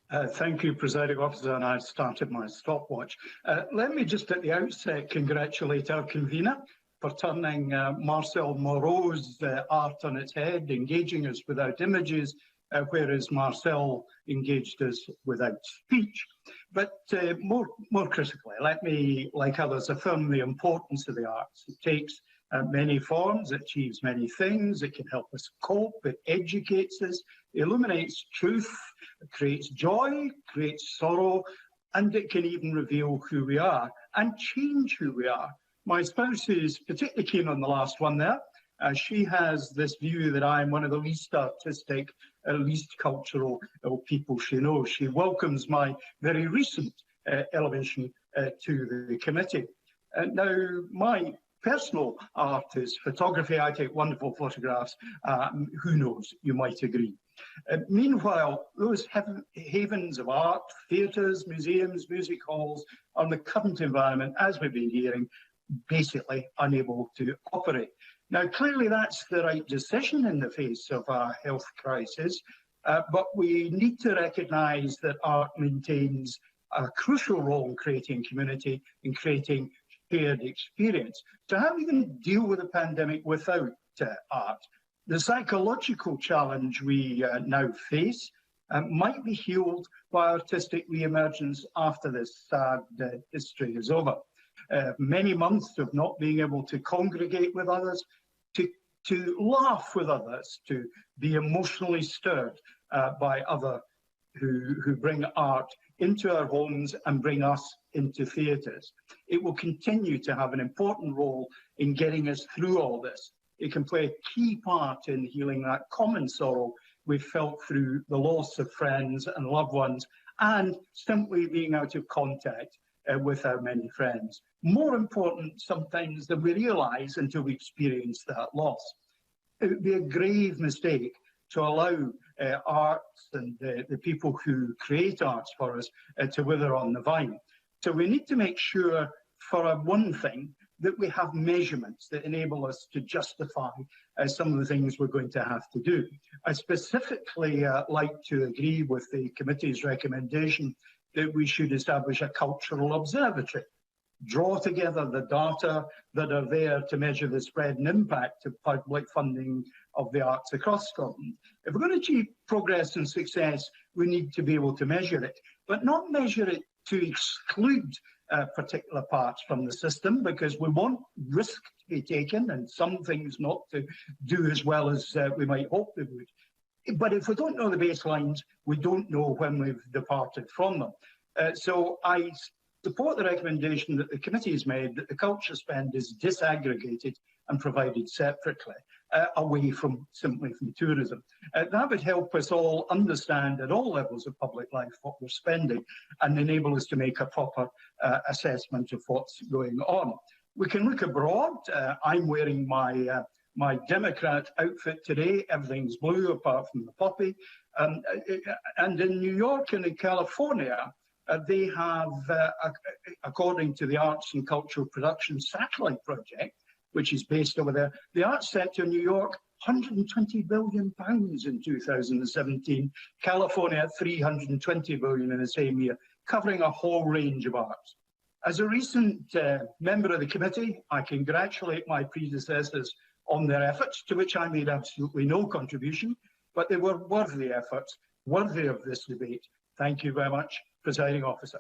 Thank you, Presiding Officer, and I've started my stopwatch. Let me just at the outset congratulate our convener for turning Marcel Moreau's art on its head, engaging us without images, whereas Marcel engaged us without speech. But more critically, let me, like others, affirm the importance of the arts. It takes many forms, it achieves many things, it can help us cope, it educates us, illuminates truth, it creates joy, creates sorrow, and it can even reveal who we are and change who we are. My spouse is particularly keen on the last one there. She has this view that I am one of the least artistic, least cultural people she knows. She welcomes my very recent elevation to the committee. Now, my personal art is photography. I take wonderful photographs. Who knows? You might agree. Meanwhile, those havens of art, theatres, museums, music halls, are in the current environment, as we've been hearing, basically unable to operate. Now, clearly that's the right decision in the face of our health crisis, but we need to recognise that art maintains a crucial role in creating community, in creating shared experience. So how are we going to deal with the pandemic without art? The psychological challenge we now face might be healed by artistic re-emergence after this sad history is over. Many months of not being able to congregate with others, to laugh with others, to be emotionally stirred by others who bring art into our homes and bring us into theatres. It will continue to have an important role in getting us through all this. It can play a key part in healing that common sorrow we've felt through the loss of friends and loved ones and simply being out of contact with our many friends. More important sometimes than we realise until we experience that loss. It would be a grave mistake to allow arts and the people who create arts for us to wither on the vine. So we need to make sure, for one thing, that we have measurements that enable us to justify some of the things we're going to have to do. I specifically like to agree with the committee's recommendation that we should establish a cultural observatory, draw together the data that are there to measure the spread and impact of public funding of the arts across Scotland. If we're going to achieve progress and success, we need to be able to measure it, but not measure it to exclude particular parts from the system, because we want risk to be taken and some things not to do as well as we might hope they would. But if we don't know the baselines, we don't know when we've departed from them. So I support the recommendation that the committee has made that the culture spend is disaggregated and provided separately, away from simply from tourism. That would help us all understand at all levels of public life what we're spending and enable us to make a proper assessment of what's going on. We can look abroad. I'm wearing my Democrat outfit today. Everything's blue apart from the poppy. And in New York and in California, they have, according to the Arts and Cultural Production Satellite Project, which is based over there, the arts sector in New York, £120 billion in 2017. California, £320 billion in the same year, covering a whole range of arts. As a recent member of the committee, I congratulate my predecessors on their efforts, to which I made absolutely no contribution, but they were worthy efforts, worthy of this debate. Thank you very much, Presiding Officer.